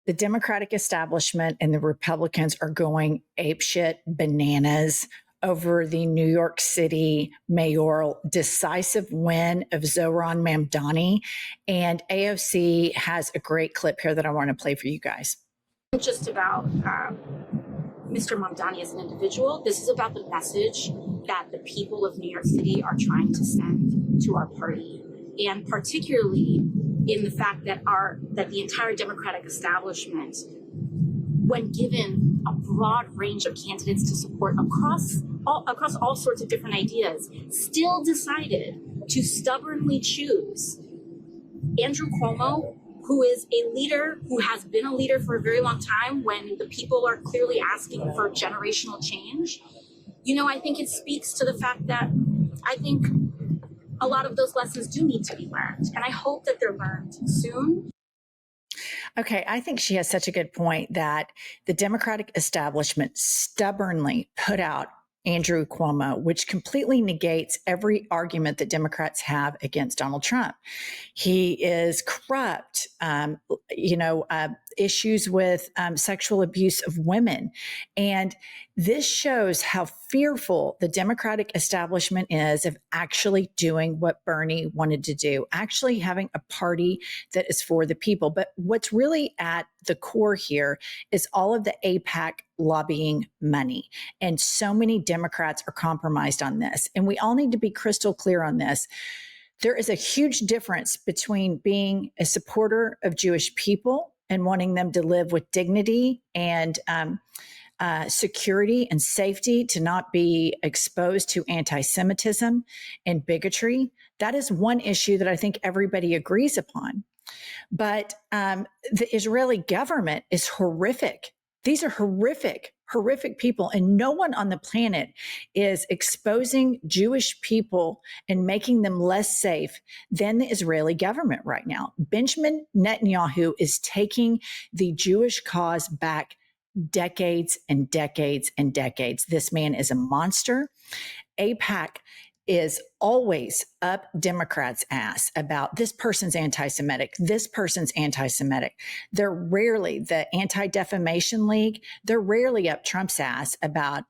The Democratic establishment and the Republicans are going apeshit bananas over the New York City mayoral decisive win of Zohran Mamdani. And AOC has a great clip here that I want to play for you guys. Just about Mr. Mamdani as an individual. This is about the message that the people of New York City are trying to send to our party, and particularly in the fact that the entire Democratic establishment, when given a broad range of candidates to support across all sorts of different ideas, still decided to stubbornly choose Andrew Cuomo, who is a leader, who has been a leader for a very long time when the people are clearly asking for generational change. You know, I think it speaks to the fact that I think a lot of those lessons do need to be learned, and I hope that they're learned soon. Okay, I think she has such a good point that the Democratic establishment stubbornly put out Andrew Cuomo, which completely negates every argument that Democrats have against Donald Trump. He is corrupt, issues with sexual abuse of women. And this shows how fearful the Democratic establishment is of actually doing what Bernie wanted to do, actually having a party that is for the people. But what's really at the core here is all of the AIPAC lobbying money. And so many Democrats are compromised on this. And we all need to be crystal clear on this. There is a huge difference between being a supporter of Jewish people and wanting them to live with dignity and security and safety, to not be exposed to anti-Semitism and bigotry. That is one issue that I think everybody agrees upon. But the Israeli government is horrific. These are horrific people, and no one on the planet is exposing Jewish people and making them less safe than the Israeli government right now. Benjamin Netanyahu is taking the Jewish cause back decades and decades and decades. This man is a monster. AIPAC is always up Democrats' ass about this person's anti-Semitic, this person's anti-Semitic. They're rarely, the Anti-Defamation League, they're rarely up Trump's ass about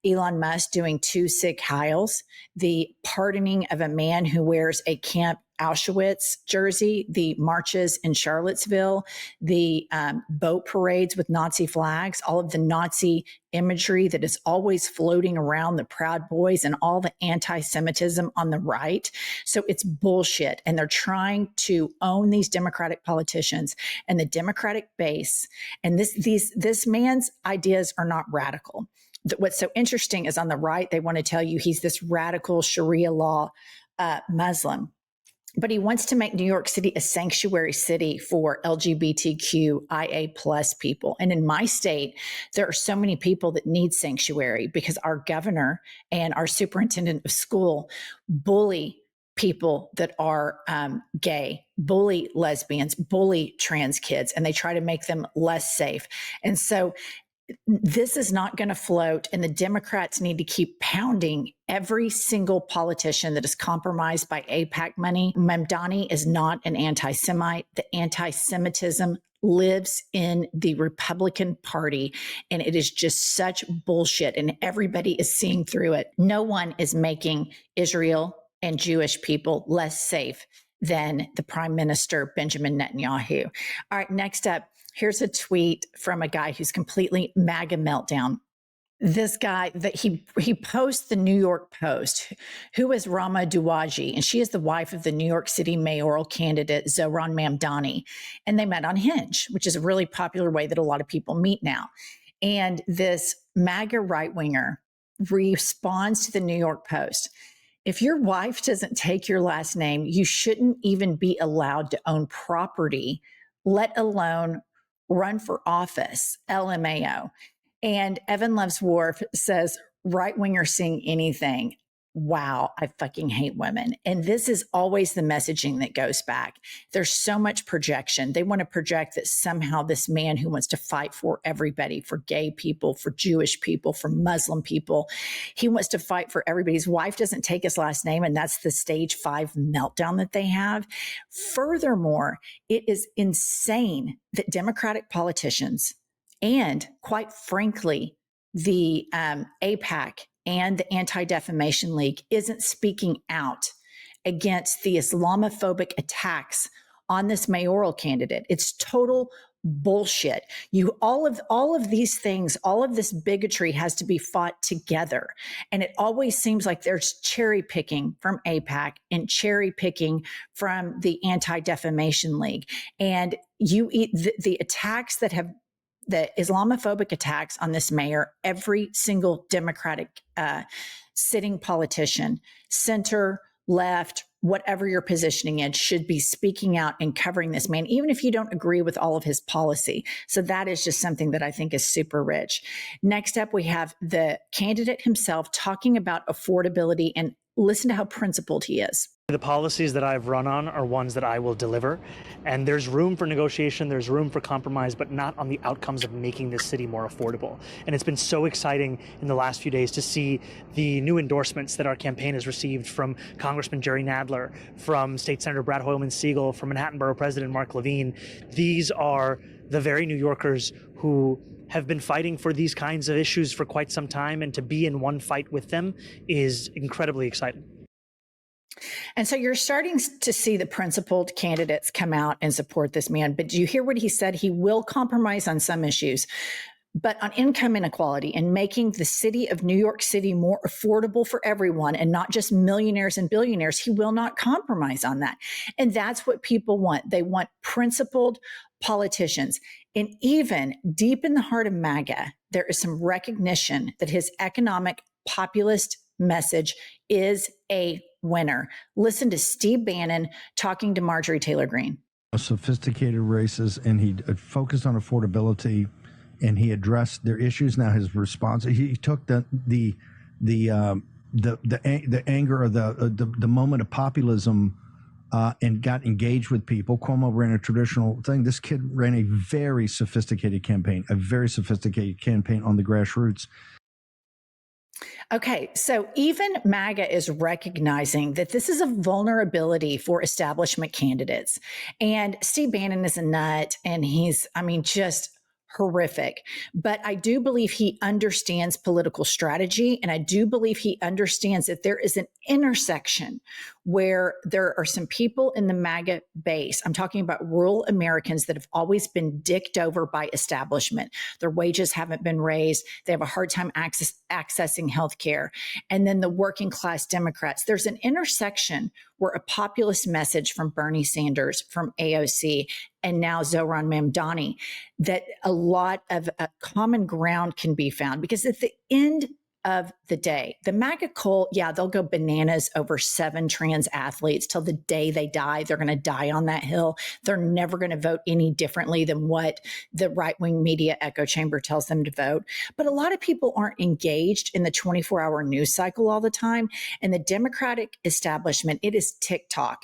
Elon Musk doing 2 Sieg Heils, the pardoning of a man who wears a Camp Auschwitz jersey, the marches in Charlottesville, the boat parades with Nazi flags, all of the Nazi imagery that is always floating around the Proud Boys, and all the anti-Semitism on the right. So it's bullshit. And they're trying to own these Democratic politicians and the Democratic base. And this man's ideas are not radical. What's so interesting is on the right, they want to tell you he's this radical Sharia law Muslim. But he wants to make New York City a sanctuary city for LGBTQIA plus people. And in my state, there are so many people that need sanctuary because our governor and our superintendent of school bully people that are gay, bully lesbians, bully trans kids, and they try to make them less safe. And so this is not going to float, and the Democrats need to keep pounding every single politician that is compromised by AIPAC money. Mamdani is not an anti-Semite. The anti-Semitism lives in the Republican Party, and it is just such bullshit, and everybody is seeing through it. No one is making Israel and Jewish people less safe than the Prime Minister, Benjamin Netanyahu. All right, next up. Here's a tweet from a guy who's completely MAGA Meltdown. This guy that he posts the New York Post, who is Rama Duwaji, and she is the wife of the New York City mayoral candidate Zohran Mamdani, and they met on Hinge, which is a really popular way that a lot of people meet now. And this MAGA right-winger responds to the New York Post. If your wife doesn't take your last name, you shouldn't even be allowed to own property, let alone run for office, LMAO. And Evan Loves Wharf says, right-winger seeing anything. wow, I fucking hate women. And this is always the messaging that goes back. There's so much projection. They want to project that somehow this man who wants to fight for everybody, for gay people, for Jewish people, for Muslim people, he wants to fight for everybody. His wife doesn't take his last name, and that's the stage 5 meltdown that they have. Furthermore, it is insane that Democratic politicians and, quite frankly, the AIPAC and the Anti-Defamation League isn't speaking out against the Islamophobic attacks on this mayoral candidate. It's total bullshit. All of these things, all of this bigotry has to be fought together. And it always seems like there's cherry picking from AIPAC and cherry picking from the Anti-Defamation League. And the attacks that have the Islamophobic attacks on this mayor, every single Democratic sitting politician, center, left, whatever you're positioning in, should be speaking out and covering this man, even if you don't agree with all of his policy. So that is just something that I think is super rich. Next up, we have the candidate himself talking about affordability, and listen to how principled he is. The policies that I've run on are ones that I will deliver, and there's room for negotiation, there's room for compromise, but not on the outcomes of making this city more affordable. And it's been so exciting in the last few days to see the new endorsements that our campaign has received from Congressman Jerry Nadler, from State Senator Brad Hoylman-Siegel, from Manhattan Borough President Mark Levine. These are the very New Yorkers who have been fighting for these kinds of issues for quite some time, and to be in one fight with them is incredibly exciting. And so you're starting to see the principled candidates come out and support this man. But do you hear what he said? He will compromise on some issues, but on income inequality and making the city of New York City more affordable for everyone and not just millionaires and billionaires, he will not compromise on that. And that's what people want. They want principled politicians. And even deep in the heart of MAGA, there is some recognition that his economic populist message is a winner. Listen to Steve Bannon talking to Marjorie Taylor Greene. Sophisticated races, and he focused on affordability, and he addressed their issues. Now his response, he took the anger or the moment of populism and got engaged with people. Cuomo ran a traditional thing. This kid ran a very sophisticated campaign on the grassroots. Okay, so even MAGA is recognizing that this is a vulnerability for establishment candidates. And Steve Bannon is a nut, and he's, just horrific. But I do believe he understands political strategy, and I do believe he understands that there is an intersection where there are some people in the MAGA base. I'm talking about rural Americans that have always been dicked over by establishment. Their wages haven't been raised. They have a hard time accessing health care. And then the working class Democrats. There's an intersection where a populist message from Bernie Sanders, from AOC, and now Zohran Mamdani, that a lot of common ground can be found. Because at the end of the day, the MAGA cult, they'll go bananas over 7 trans athletes till the day they die. They're going to die on that hill. They're never going to vote any differently than what the right-wing media echo chamber tells them to vote. But a lot of people aren't engaged in the 24-hour news cycle all the time. And the Democratic establishment, it is TikTok.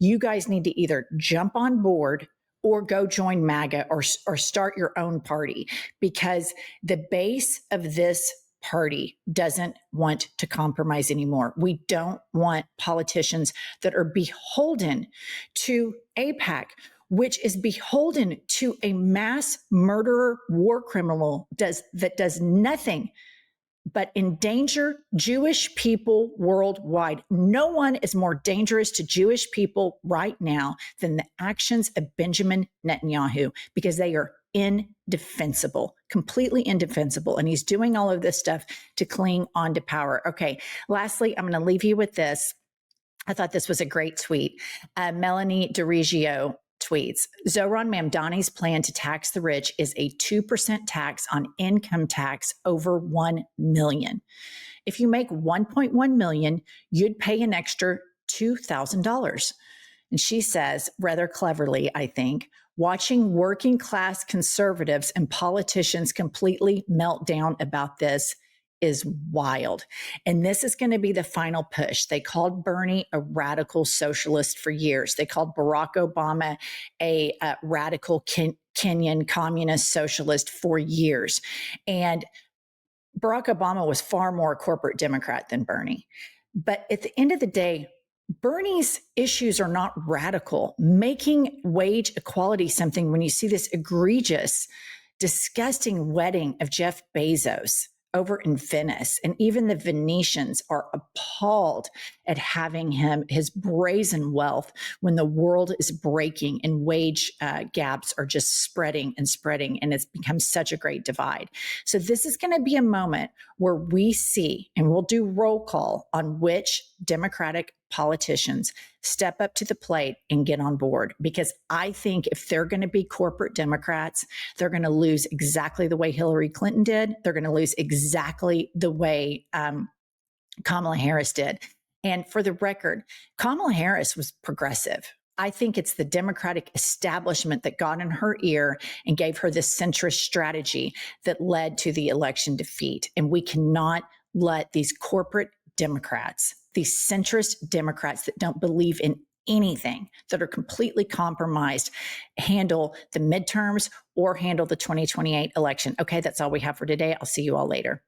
You guys need to either jump on board or go join MAGA or start your own party, because the base of this party doesn't want to compromise anymore. We don't want politicians that are beholden to AIPAC, which is beholden to a mass murderer, war criminal that does nothing but endanger Jewish people worldwide. No one is more dangerous to Jewish people right now than the actions of Benjamin Netanyahu, because they are indefensible, completely indefensible. And he's doing all of this stuff to cling on to power. Okay, lastly, I'm going to leave you with this. I thought this was a great tweet. Melanie DiRigio tweets, Zohran Mamdani's plan to tax the rich is a 2% tax on income tax over $1 million. If you make $1.1 million, you'd pay an extra $2,000. And she says, rather cleverly, I think, watching working class conservatives and politicians completely melt down about this is wild. And this is going to be the final push. They called Bernie a radical socialist for years. They called Barack Obama a radical Kenyan communist socialist for years. And Barack Obama was far more corporate Democrat than Bernie. But at the end of the day, Bernie's issues are not radical. Making wage equality something when you see this egregious, disgusting wedding of Jeff Bezos over in Venice, and even the Venetians are appalled at having his brazen wealth when the world is breaking and wage gaps are just spreading and spreading, and it's become such a great divide. So this is going to be a moment where we see, and we'll do roll call on which Democratic politicians step up to the plate and get on board. Because I think if they're going to be corporate Democrats, they're going to lose exactly the way Hillary Clinton did. They're going to lose exactly the way Kamala Harris did. And for the record, Kamala Harris was progressive. I think it's the Democratic establishment that got in her ear and gave her this centrist strategy that led to the election defeat. And we cannot let these corporate Democrats, these centrist Democrats that don't believe in anything, that are completely compromised, handle the midterms or handle the 2028 election. Okay, that's all we have for today. I'll see you all later.